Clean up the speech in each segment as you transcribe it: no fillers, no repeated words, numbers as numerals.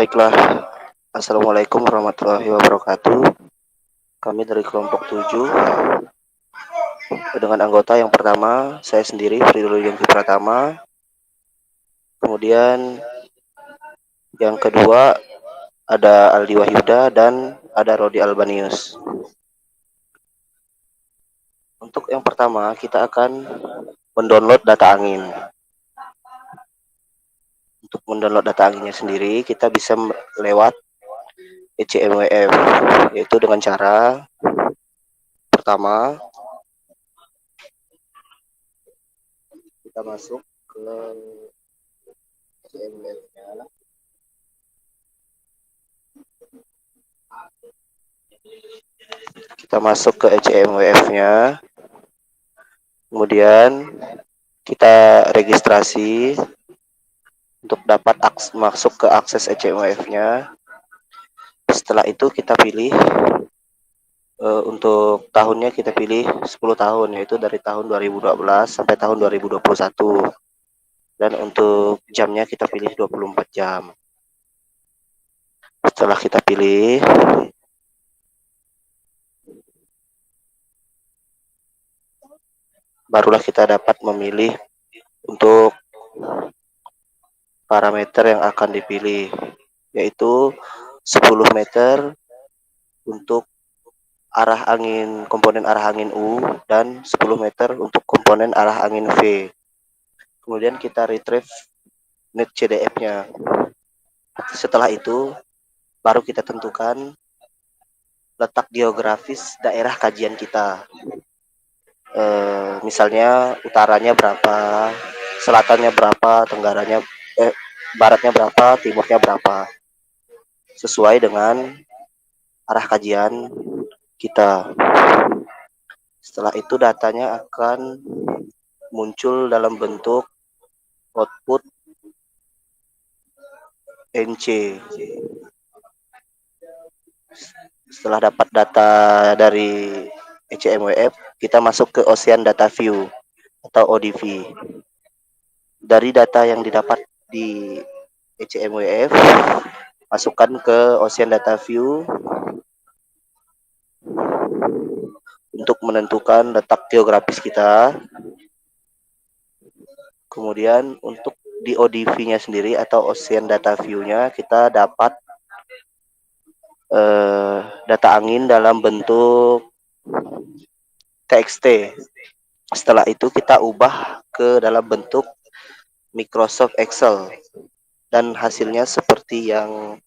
Baiklah, Assalamualaikum warahmatullahi wabarakatuh. Kami dari kelompok 7 dengan anggota yang pertama, saya sendiri, Fridul Yongki Pratama. Kemudian yang kedua ada Aldi Wahyuda dan ada Rodi Albanius. Untuk yang pertama, kita akan mendownload data angin. Untuk mendownload data anginnya sendiri, kita bisa lewat ECMWF, yaitu dengan cara pertama kita masuk ke ECMWF-nya. Kita masuk ke ECMWF-nya. Kemudian kita registrasi untuk dapat masuk ke akses ECMWF-nya. Setelah itu kita pilih untuk tahunnya kita pilih 10 tahun, yaitu dari tahun 2012 sampai tahun 2021. Dan untuk jamnya kita pilih 24 jam. Setelah kita pilih, barulah kita dapat memilih untuk parameter yang akan dipilih, yaitu 10 meter untuk arah angin, komponen arah angin U, dan 10 meter untuk komponen arah angin V. Kemudian kita retrieve net CDF-nya. Setelah itu, baru kita tentukan letak geografis daerah kajian kita. Misalnya utaranya berapa, selatannya berapa, baratnya berapa, timurnya berapa, sesuai dengan arah kajian kita. Setelah itu datanya akan muncul dalam bentuk output NC. Setelah dapat data dari ECMWF, kita masuk ke Ocean Data View atau ODV. Dari data yang didapat di ECMWF, masukkan ke Ocean Data View untuk menentukan letak geografis kita. Kemudian untuk di ODV-nya sendiri atau Ocean Data View-nya, kita dapat data angin dalam bentuk TXT. Setelah itu kita ubah ke dalam bentuk Microsoft Excel dan hasilnya seperti yang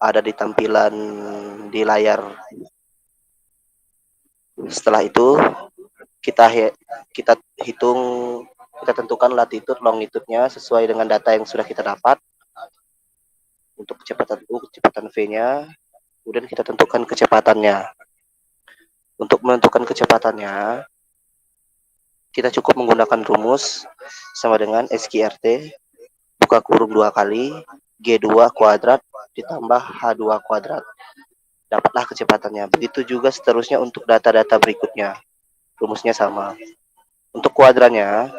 ada di tampilan di layar. Setelah itu kita hitung, kita tentukan latitude longitude-nya sesuai dengan data yang sudah kita dapat. Untuk kecepatan U, kecepatan V-nya, kemudian kita tentukan kecepatannya. Untuk menentukan kecepatannya, kita cukup menggunakan rumus sama dengan SQRT buka kurung 2 kali G2 kuadrat ditambah H2 kuadrat. Dapatlah kecepatannya. Begitu juga seterusnya untuk data-data berikutnya. Rumusnya sama. Untuk kuadrannya,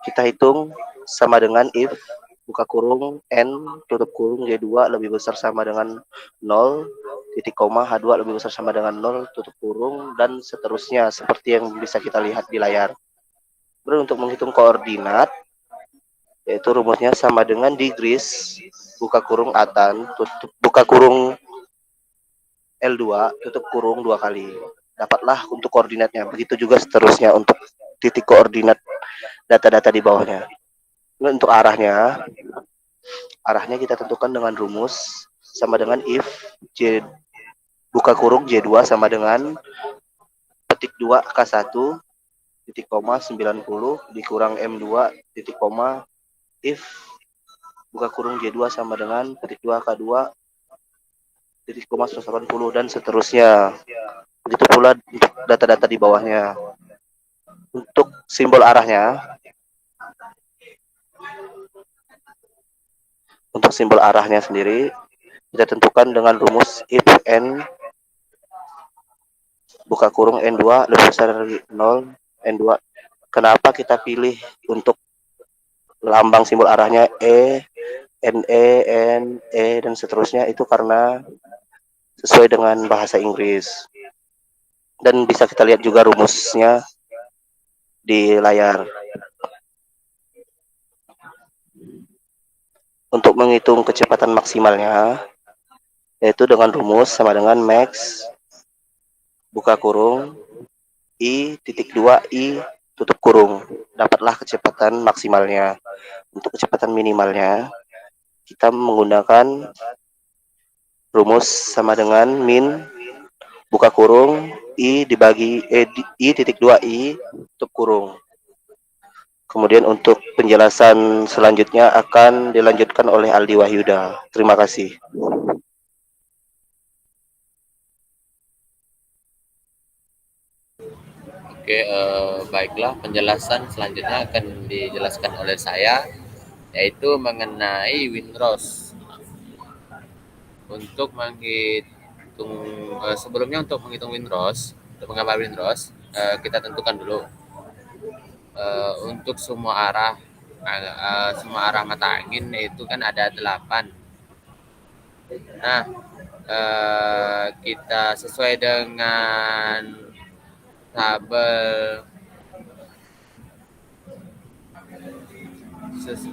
kita hitung sama dengan if buka kurung N tutup kurung G2 lebih besar sama dengan 0, titik koma H2 lebih besar sama dengan 0, tutup kurung, dan seterusnya seperti yang bisa kita lihat di layar. Kemudian untuk menghitung koordinat, yaitu rumusnya sama dengan degrees buka kurung atan buka kurung L2 tutup kurung 2 kali. Dapatlah untuk koordinatnya. Begitu juga seterusnya untuk titik koordinat data-data di bawahnya. Untuk arahnya kita tentukan dengan rumus sama dengan if J buka kurung J2 sama dengan petik 2 K1 titik koma 90 dikurang M2 titik koma if buka kurung J2 sama dengan petik 2 K2 titik koma 180 dan seterusnya. Begitu pula untuk data-data di bawahnya. Untuk simbol arahnya, sendiri kita tentukan dengan rumus if n buka kurung N2 lebih besar dari 0 N2. Kenapa kita pilih untuk lambang simbol arahnya E NE, NE dan seterusnya itu karena sesuai dengan bahasa Inggris. Dan bisa kita lihat juga rumusnya di layar. Untuk menghitung kecepatan maksimalnya, yaitu dengan rumus sama dengan max buka kurung I titik 2 I tutup kurung. Dapatlah kecepatan maksimalnya. Untuk kecepatan minimalnya, kita menggunakan rumus sama dengan min buka kurung I dibagi I titik 2 I tutup kurung. Kemudian untuk penjelasan selanjutnya akan dilanjutkan oleh Aldi Wahyuda. Terima kasih. Oke, baiklah, penjelasan selanjutnya akan dijelaskan oleh saya, yaitu mengenai Winrose. Untuk menghitung sebelumnya untuk menghitung Winrose, untuk menggambar Winrose, kita tentukan dulu untuk semua arah mata angin itu kan ada 8. Nah, kita sesuai dengan tabel ses-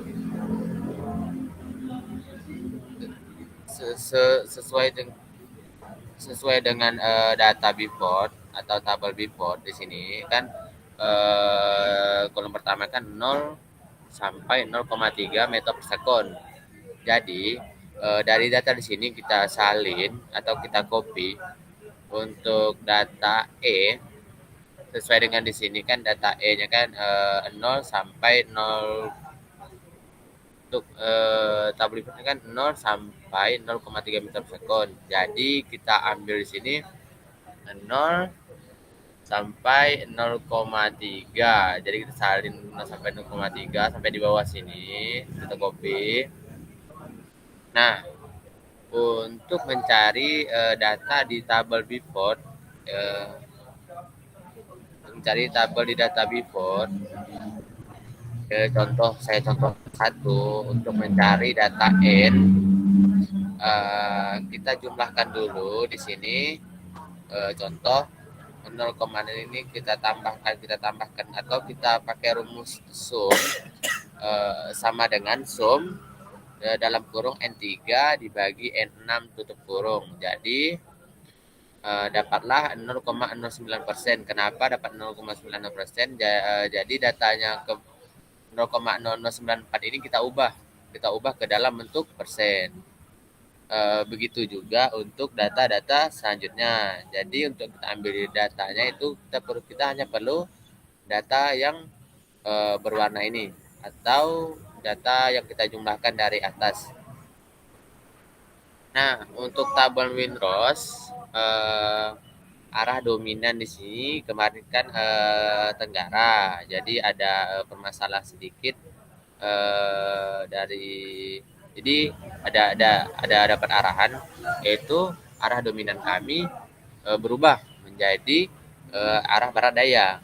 sesuai dengan data Bport atau tabel Bport di sini kan, kolom pertama kan 0 sampai 0,3 meter per sekon. Jadi dari data di sini kita salin atau kita copy untuk data E. Sesuai dengan di sini kan data E-nya kan 0 sampai 0. Untuk tabel ini kan 0 sampai 0,3 meter per sekon. Jadi kita ambil di sini 0 sampai 0,3. Jadi kita salin 0 sampai 0,3 sampai di bawah sini. Kita copy. Nah, untuk mencari data di tabel Bport, mencari tabel di data Bport, saya contoh satu untuk mencari data N. Kita jumlahkan dulu di sini, contoh 0, ini kita tambahkan atau kita pakai rumus sum, sama dengan sum dalam kurung N3 dibagi N6 tutup kurung. Jadi dapatlah 0,09%. Kenapa dapat 0,9%? Jadi datanya ke 0,0094 ini kita ubah ke dalam bentuk persen. Begitu juga untuk data-data selanjutnya. Jadi untuk kita ambil datanya itu kita hanya perlu data yang berwarna ini atau data yang kita jumlahkan dari atas. Nah, untuk tabel Winrose, arah dominan di sini kemarin kan tenggara. Jadi ada permasalahan sedikit dari jadi ada dapat arahan, yaitu arah dominan kami berubah menjadi arah barat daya.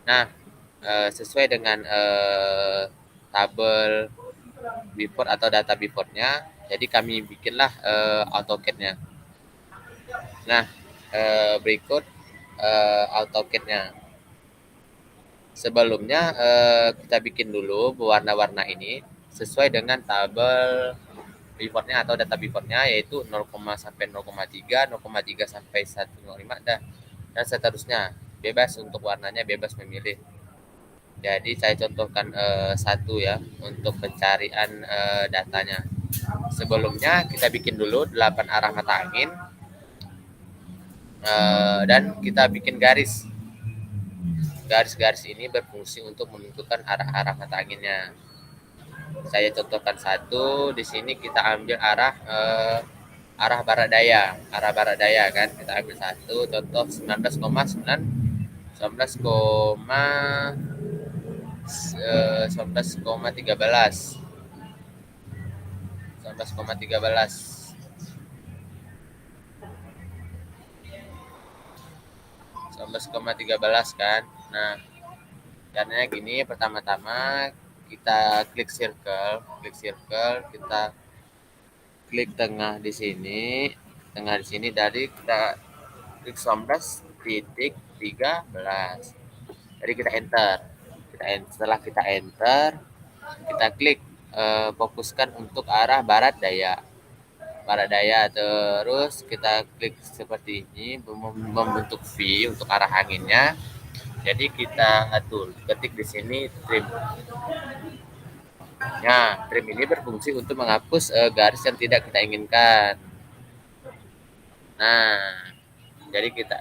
Nah, sesuai dengan tabel Bport atau data Bportnya, jadi kami bikinlah AutoCAD-nya. Nah, berikut AutoCAD-nya. Sebelumnya kita bikin dulu warna-warna ini sesuai dengan tabel Bportnya atau data Bportnya, yaitu 0, sampai 0,3, 0,3 sampai 1,05 dan seterusnya. Bebas untuk warnanya, bebas memilih. Jadi saya contohkan satu ya untuk pencarian datanya. Sebelumnya kita bikin dulu 8 arah mata angin, dan kita bikin garis. Garis-garis ini berfungsi untuk menentukan arah-arah mata anginnya. Saya contohkan satu. Di sini kita ambil arah barat daya. Arah barat daya kan kita ambil satu. Contoh 19,9, 19,13, 19,13 kan. Nah, caranya gini, pertama-tama kita klik circle, kita klik tengah di sini dari kita klik 19.13. Jadi kita enter. Setelah kita enter, kita klik fokuskan untuk arah barat daya. Terus kita klik seperti ini membentuk V untuk arah anginnya. Jadi kita atur, ketik di sini trim. Nah, trim ini berfungsi untuk menghapus garis yang tidak kita inginkan. Nah, jadi kita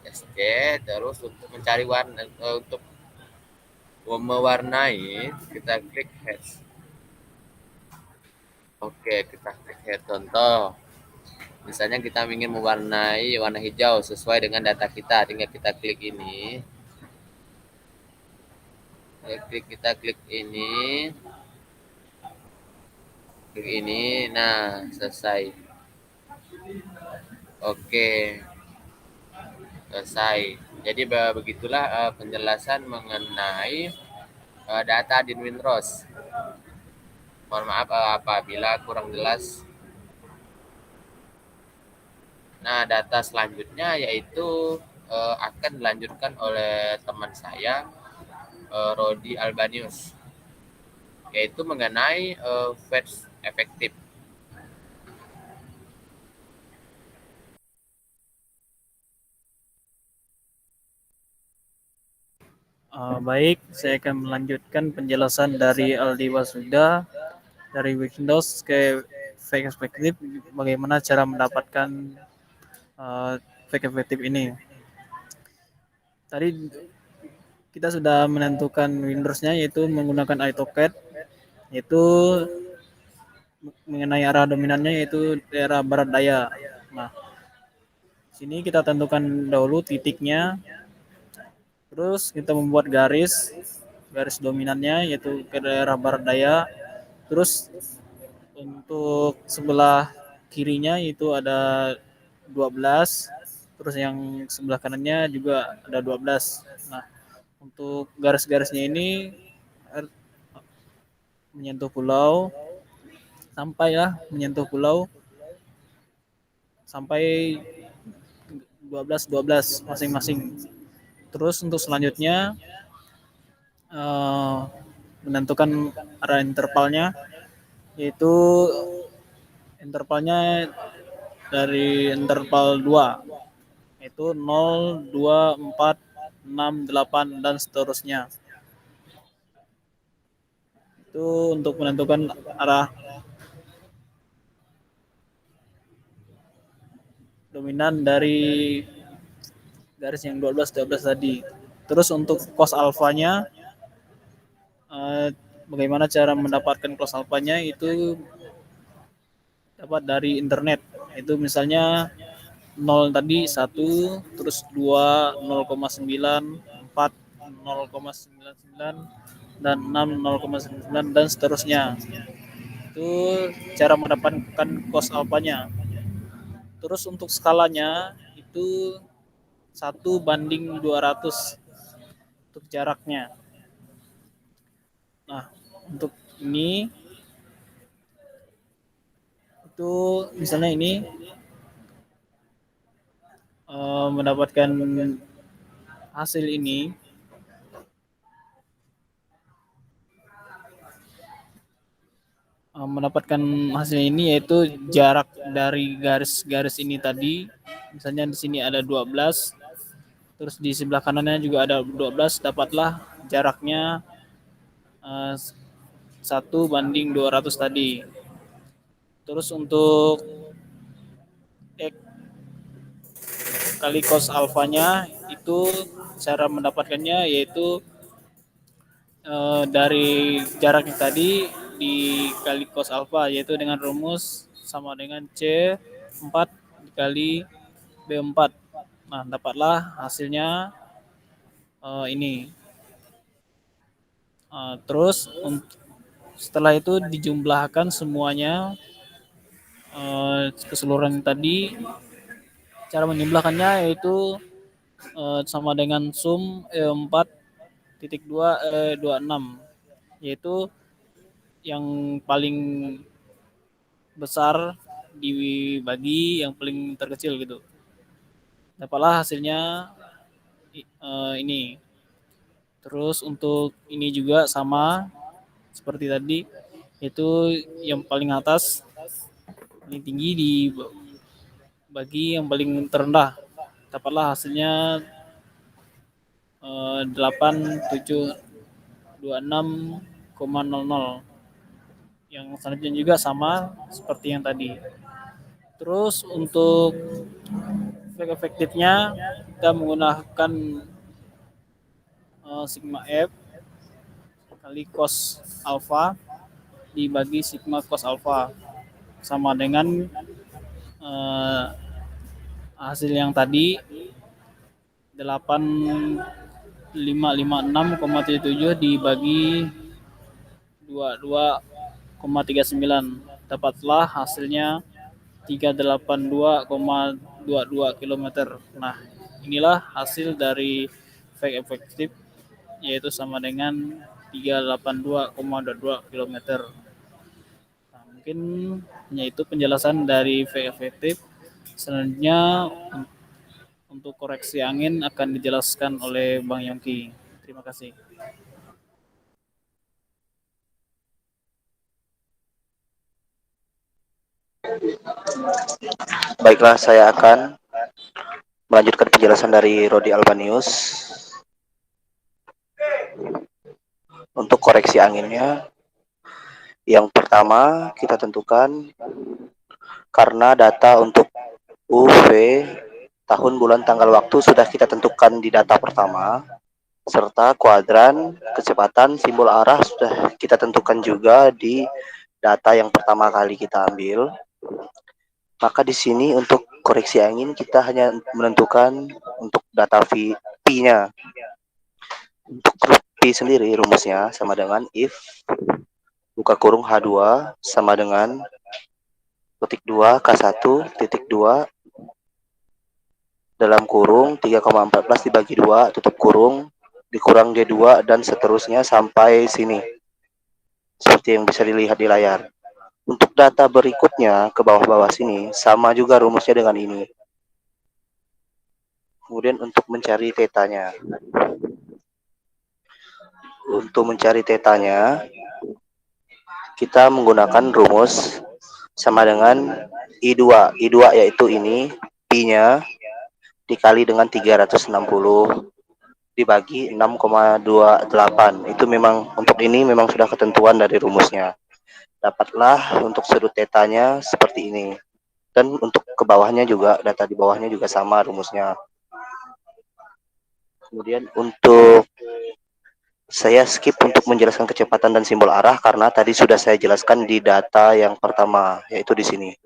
SC terus untuk mencari warna untuk mewarnai kita klik hash. Oke, kita klik hash. Contoh, misalnya kita ingin mewarnai warna hijau sesuai dengan data kita, tinggal kita klik ini. Kita klik ini. Klik ini. Nah, selesai. Oke. Selesai. Jadi begitulah penjelasan mengenai data di Windows. Mohon maaf apabila kurang jelas. Nah, data selanjutnya yaitu akan dilanjutkan oleh teman saya, Rodi Albanius, yaitu mengenai fetch efektif. Baik, saya akan melanjutkan penjelasan dari Aldi Wasuda dari Windows ke fake efektif, bagaimana cara mendapatkan fake efektif ini. Tadi kita sudah menentukan Windows-nya yaitu menggunakan AutoCAD, yaitu mengenai arah dominannya yaitu daerah barat daya. Nah, sini kita tentukan dahulu titiknya. Terus kita membuat garis dominannya yaitu ke daerah barat daya. Terus untuk sebelah kirinya itu ada 12. Terus yang sebelah kanannya juga ada 12. Nah, untuk garis-garisnya ini menyentuh pulau sampai 12 masing-masing. Terus untuk selanjutnya menentukan arah intervalnya, yaitu intervalnya dari interval 2, yaitu 0, 2, 4, 6, 8, dan seterusnya. Itu untuk menentukan arah dominan dari garis yang 12 tadi. Terus untuk cos alfanya, bagaimana cara mendapatkan cos alfanya itu dapat dari internet. Itu misalnya 0 tadi 1, terus 2 0,9, 4 0,99, dan 6 0,9, dan seterusnya. Itu cara mendapatkan cos alfanya. Terus untuk skalanya itu 1:200 untuk jaraknya. Nah, untuk ini itu misalnya ini mendapatkan hasil ini yaitu jarak dari garis-garis ini tadi. Misalnya di sini ada 12, terus di sebelah kanannya juga ada 12, dapatlah jaraknya 1:200 tadi. Terus untuk kali cos alfanya itu cara mendapatkannya yaitu dari jarak yang tadi dikali cos alfa, yaitu dengan rumus sama dengan C4 dikali B4. Nah, dapatlah hasilnya ini. Terus setelah itu dijumlahkan semuanya keseluruhan tadi. Cara menjumlahkannya yaitu sama dengan sum 4.2 26. yaitu yang paling besar dibagi yang paling terkecil gitu. Dapatlah hasilnya ini. Terus untuk ini juga sama seperti tadi, itu yang paling atas paling tinggi dibagi yang paling terendah. Dapatlah hasilnya 8726,00. Yang selanjutnya juga sama seperti yang tadi. Terus untuk efektifnya kita menggunakan sigma F kali cos alpha dibagi sigma cos alpha sama dengan hasil yang tadi 8556,77 dibagi 22,39, dapatlah hasilnya 382,22 km. Nah, inilah hasil dari fake efektif, yaitu sama dengan 382,22 km. Nah, mungkin hanya itu penjelasan dari fake efektif. Selanjutnya untuk koreksi angin akan dijelaskan oleh Bang Yongki. Terima kasih. Baiklah, saya akan melanjutkan penjelasan dari Rodi Albanius. Untuk koreksi anginnya, yang pertama kita tentukan karena data untuk UV tahun, bulan, tanggal, waktu sudah kita tentukan di data pertama, serta kuadran, kecepatan, simbol arah sudah kita tentukan juga di data yang pertama kali kita ambil. Maka di sini untuk koreksi angin kita hanya menentukan untuk data P-nya. Untuk P sendiri rumusnya sama dengan if buka kurung H2 sama dengan titik 2 K1 titik 2 dalam kurung 3,14 dibagi 2 tutup kurung dikurang D2 dan seterusnya sampai sini. Seperti yang bisa dilihat di layar. Untuk data berikutnya ke bawah-bawah sini sama juga rumusnya dengan ini. Kemudian untuk mencari tetanya. Untuk mencari tetanya kita menggunakan rumus sama dengan I2. I2 yaitu ini Pi-nya dikali dengan 360 dibagi 6,28. Itu memang untuk ini memang sudah ketentuan dari rumusnya. Dapatlah untuk sudut tetanya seperti ini. Dan untuk ke bawahnya juga, data di bawahnya juga sama rumusnya. Kemudian untuk saya skip untuk menjelaskan kecepatan dan simbol arah karena tadi sudah saya jelaskan di data yang pertama, yaitu di sini.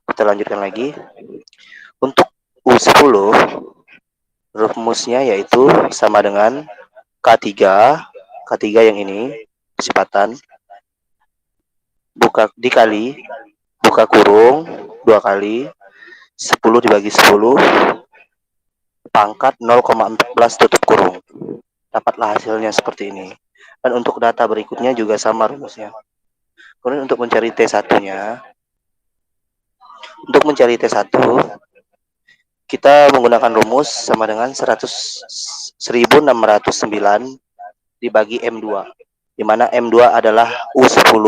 Kita lanjutkan lagi. Untuk U10, rumusnya yaitu sama dengan K3 yang ini, kecepatan, dikali, buka kurung, 2 kali, 10 dibagi 10, pangkat 0,14 tutup kurung. Dapatlah hasilnya seperti ini. Dan untuk data berikutnya juga sama rumusnya. Kemudian untuk mencari T1-nya, kita menggunakan rumus sama dengan 1609 dibagi M2, di mana M2 adalah U10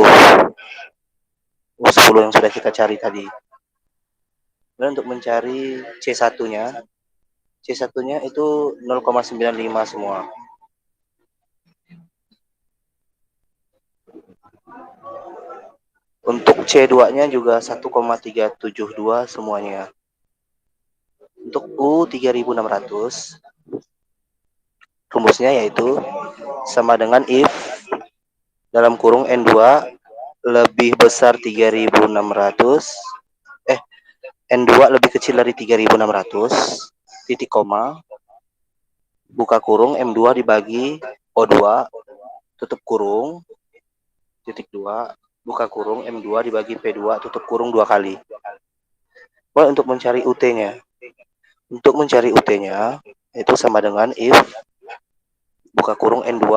yang sudah kita cari tadi. Dan untuk mencari C1-nya itu 0,95 semua. Untuk C2-nya juga 1,372 semuanya. Untuk U3600 rumusnya yaitu sama dengan if dalam kurung N2 lebih besar 3600 N2 lebih kecil dari 3600 titik koma buka kurung M2 dibagi O2 tutup kurung titik 2 buka kurung M2 dibagi P2 tutup kurung 2 kali. Untuk mencari UT-nya. Untuk mencari UT-nya itu sama dengan if buka kurung N2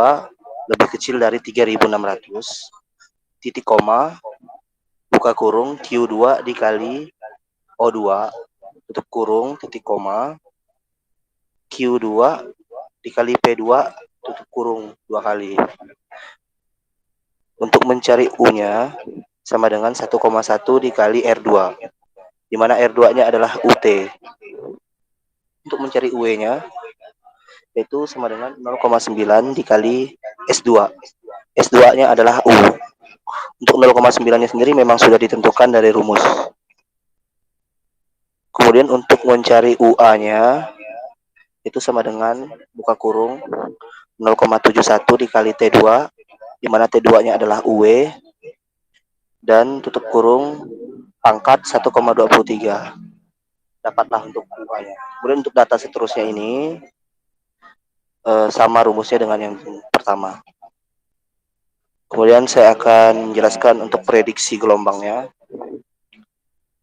lebih kecil dari 3600, titik koma, buka kurung Q2 dikali O2, tutup kurung, titik koma, Q2 dikali P2, tutup kurung 2 kali. Untuk mencari U-nya sama dengan 1,1 dikali R2, di mana R2-nya adalah UT. Untuk mencari UE-nya, yaitu sama dengan 0,9 dikali S2. S2-nya adalah U. Untuk 0,9-nya sendiri memang sudah ditentukan dari rumus. Kemudian untuk mencari UA-nya, itu sama dengan buka kurung 0,71 dikali T2, di mana T2-nya adalah UE, dan tutup kurung pangkat 1,23. Dapatlah untuk UA-nya. Kemudian untuk data seterusnya ini sama rumusnya dengan yang pertama. Kemudian saya akan menjelaskan untuk prediksi gelombangnya.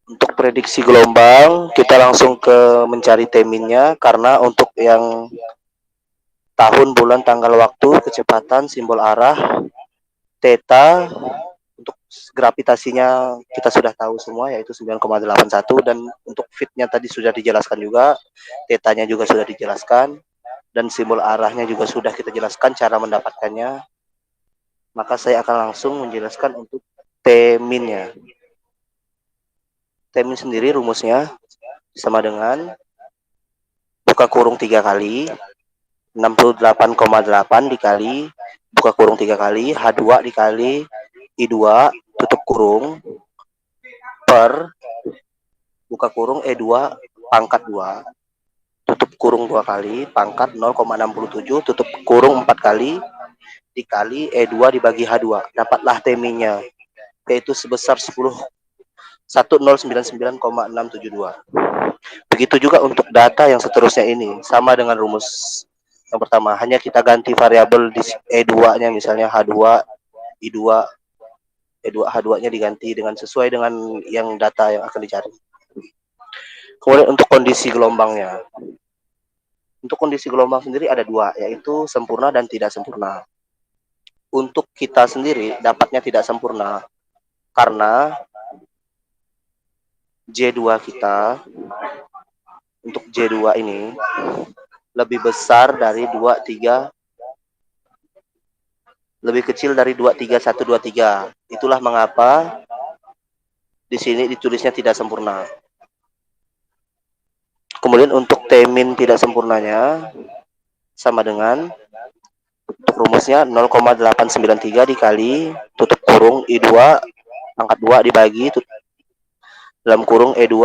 Untuk prediksi gelombang, kita langsung ke mencari T-minnya, karena untuk yang tahun, bulan, tanggal, waktu, kecepatan, simbol arah, theta, untuk gravitasinya kita sudah tahu semua, yaitu 9,81, dan untuk fitnya tadi sudah dijelaskan juga, theta-nya juga sudah dijelaskan, dan simbol arahnya juga sudah kita jelaskan cara mendapatkannya. Maka saya akan langsung menjelaskan untuk T-minnya. T-min sendiri rumusnya sama dengan buka kurung 3 kali, 68,8 dikali buka kurung 3 kali, H2 dikali I2, tutup kurung, per buka kurung E2 pangkat 2, tutup kurung 2 kali, pangkat 0,67, tutup kurung 4 kali, dikali E2 dibagi H2. Dapatlah T-minnya, yaitu sebesar 1099,672. Begitu juga untuk data yang seterusnya ini, sama dengan rumus yang pertama, hanya kita ganti variabel di E2-nya, misalnya H2, I2, E2, H2-nya diganti dengan sesuai dengan yang data yang akan dicari. Kemudian untuk kondisi gelombangnya. Untuk kondisi gelombang sendiri ada dua, yaitu sempurna dan tidak sempurna. Untuk kita sendiri dapatnya tidak sempurna, karena J2 kita, untuk J2 ini lebih besar dari 23, lebih kecil dari 23123. Itulah mengapa di sini ditulisnya tidak sempurna. Kemudian untuk T-min tidak sempurnanya sama dengan untuk rumusnya 0,893 dikali tutup kurung I2 pangkat 2 dibagi dalam kurung E2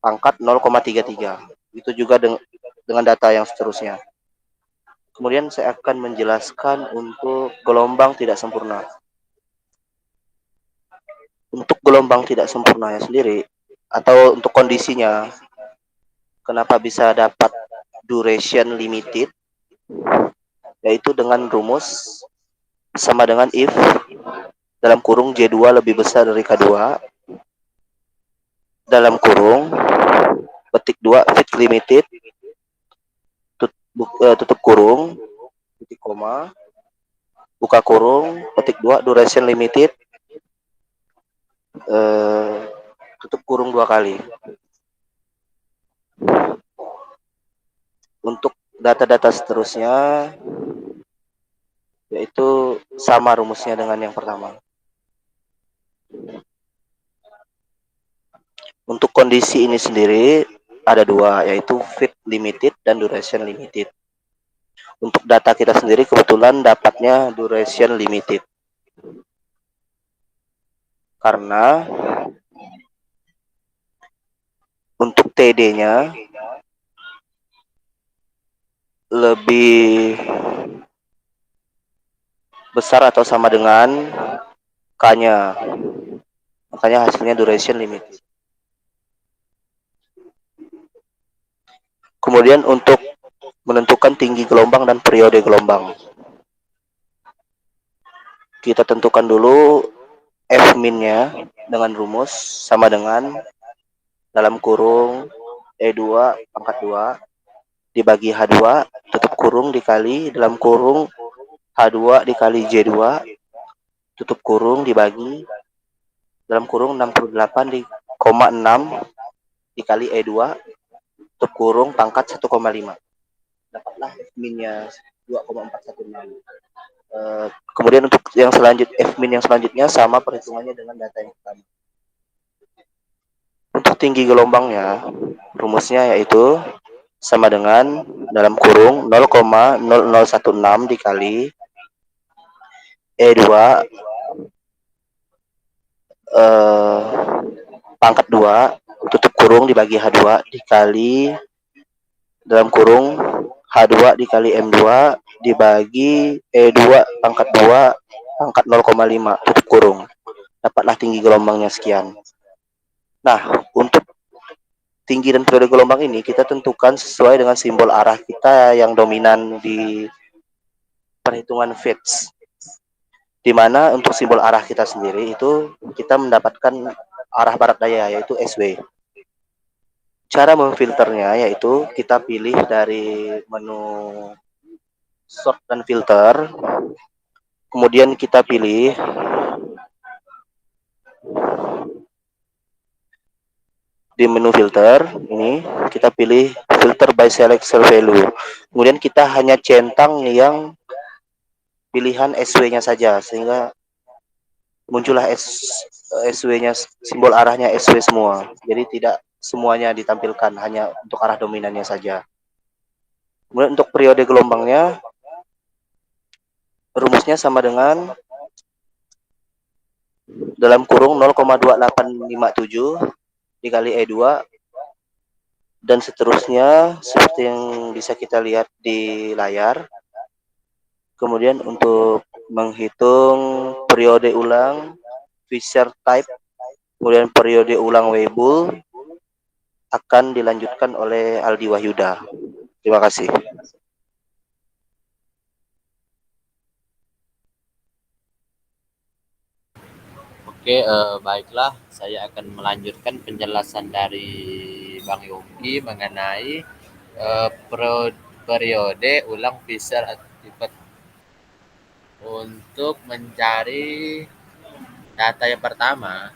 pangkat 0,33. Itu juga dengan data yang seterusnya. Kemudian saya akan menjelaskan untuk gelombang tidak sempurna. Untuk gelombang tidak sempurnanya sendiri, atau untuk kondisinya, kenapa bisa dapat duration limited, yaitu dengan rumus sama dengan if dalam kurung J2 lebih besar dari K2, dalam kurung petik 2 fit limited, tutup kurung, titik koma, buka kurung, petik 2 duration limited, tutup kurung 2 kali. Untuk data-data seterusnya, yaitu sama rumusnya dengan yang pertama. Untuk kondisi ini sendiri ada dua, yaitu fit limited dan duration limited. Untuk data kita sendiri kebetulan dapatnya duration limited, karena untuk TD-nya lebih besar atau sama dengan K-nya, makanya hasilnya duration limited. Kemudian untuk menentukan tinggi gelombang dan periode gelombang, kita tentukan dulu F-min-nya dengan rumus sama dengan dalam kurung E2 pangkat 2 dibagi H2 tutup kurung dikali dalam kurung H2 dikali J2 tutup kurung dibagi dalam kurung 68,6 dikali E2 tutup kurung pangkat 1,5. Dapatlah F min-nya 2,416. Kemudian untuk yang selanjutnya F min yang selanjutnya sama perhitungannya dengan data yang pertama. Untuk tinggi gelombangnya rumusnya yaitu sama dengan dalam kurung 0,0016 dikali E2 pangkat 2 tutup kurung dibagi H2 dikali dalam kurung H2 dikali M2 dibagi E2 pangkat 2 pangkat 0,5 tutup kurung. Dapatlah tinggi gelombangnya sekian. Nah, untuk tinggi dan periode gelombang ini kita tentukan sesuai dengan simbol arah kita yang dominan di perhitungan Fitch. Di mana untuk simbol arah kita sendiri itu kita mendapatkan arah barat daya yaitu SW. Cara memfilternya yaitu kita pilih dari menu sort dan filter. Kemudian kita pilih di menu filter ini kita pilih filter by selection value. Kemudian kita hanya centang yang pilihan SW-nya saja sehingga muncullah SW-nya simbol arahnya SW semua. Jadi tidak semuanya ditampilkan hanya untuk arah dominannya saja. Kemudian untuk periode gelombangnya rumusnya sama dengan dalam kurung 0,2857 dikali E2 dan seterusnya seperti yang bisa kita lihat di layar. Kemudian untuk menghitung periode ulang Fisher type, kemudian periode ulang Weibull akan dilanjutkan oleh Aldi Wahyuda. Terima kasih. Oke, baiklah. Saya akan melanjutkan penjelasan dari Bang Yogi mengenai periode ulang Fisher Activate. Untuk mencari data yang pertama,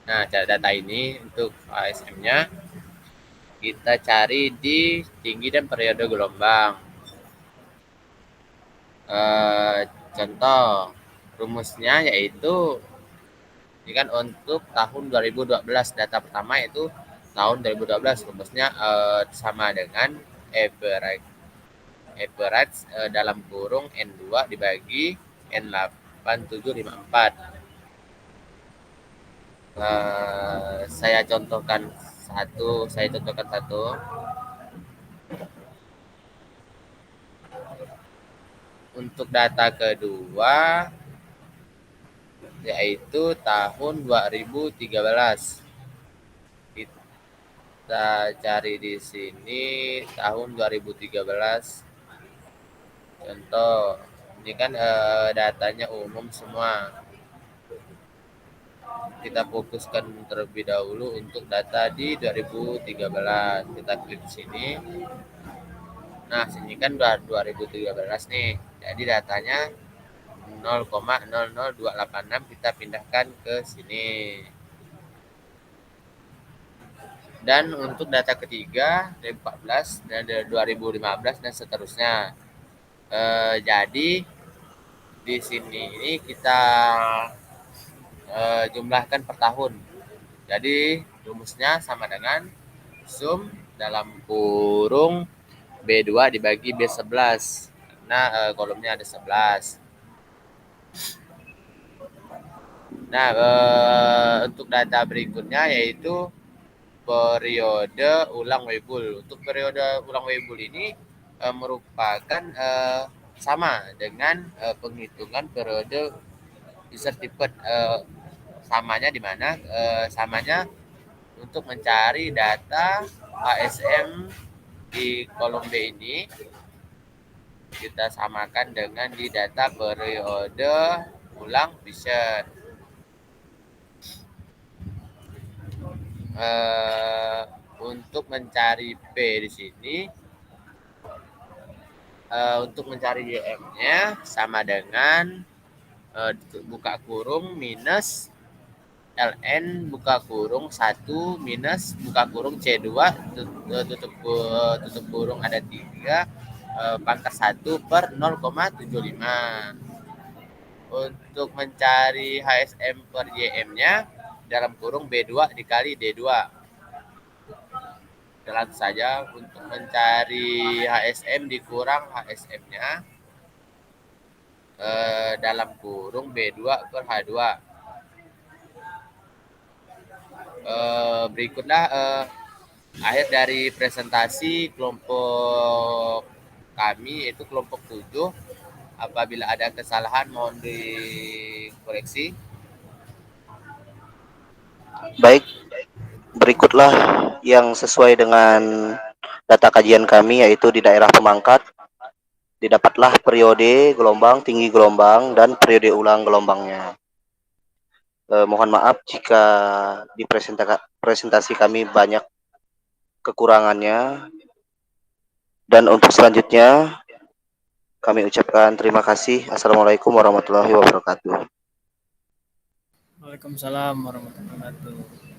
nah data ini untuk ASM-nya kita cari di tinggi dan periode gelombang. Contoh rumusnya yaitu ini kan untuk tahun 2012 data pertama itu tahun 2012 rumusnya sama dengan average dalam kurung N2 dibagi N8754. Saya contohkan satu. Untuk data kedua yaitu tahun 2013. Kita cari di sini tahun 2013. Contoh, ini kan datanya umum semua. Kita fokuskan terlebih dahulu untuk data di 2013. Kita klik sini. Nah, sini kan 2013 nih. Jadi datanya 0,00286 kita pindahkan ke sini. Dan untuk data ketiga 2014 dan 2015 dan seterusnya. Jadi di sini ini kita jumlahkan per tahun. Jadi rumusnya sama dengan sum dalam kurung B2 dibagi B11 karena kolomnya ada 11. Nah, untuk data berikutnya yaitu periode ulang Weibull. Untuk periode ulang Weibull ini merupakan sama dengan penghitungan periode Fisher Activate. Samanya di mana? Samanya untuk mencari data ASM di kolom B ini kita samakan dengan di data periode ulang Fisher. Untuk mencari P di sini Untuk mencari YM-nya sama dengan buka kurung minus ln buka kurung 1 minus buka kurung C2 tutup kurung ada 3 pangkat 1 per 0,75. Untuk mencari HSM per YM-nya dalam kurung B2 dikali D2. Langsung saja untuk mencari HSM dikurang HSM-nya dalam kurung B2 per H2. Berikutlah akhir dari presentasi kelompok kami, yaitu kelompok 7. Apabila ada kesalahan mohon dikoreksi. Baik, berikutlah yang sesuai dengan data kajian kami, yaitu di daerah Pemangkat didapatlah periode gelombang, tinggi gelombang, dan periode ulang gelombangnya. Mohon maaf jika di presentasi kami banyak kekurangannya. Dan untuk selanjutnya kami ucapkan terima kasih. Assalamualaikum warahmatullahi wabarakatuh. Waalaikumsalam warahmatullahi wabarakatuh.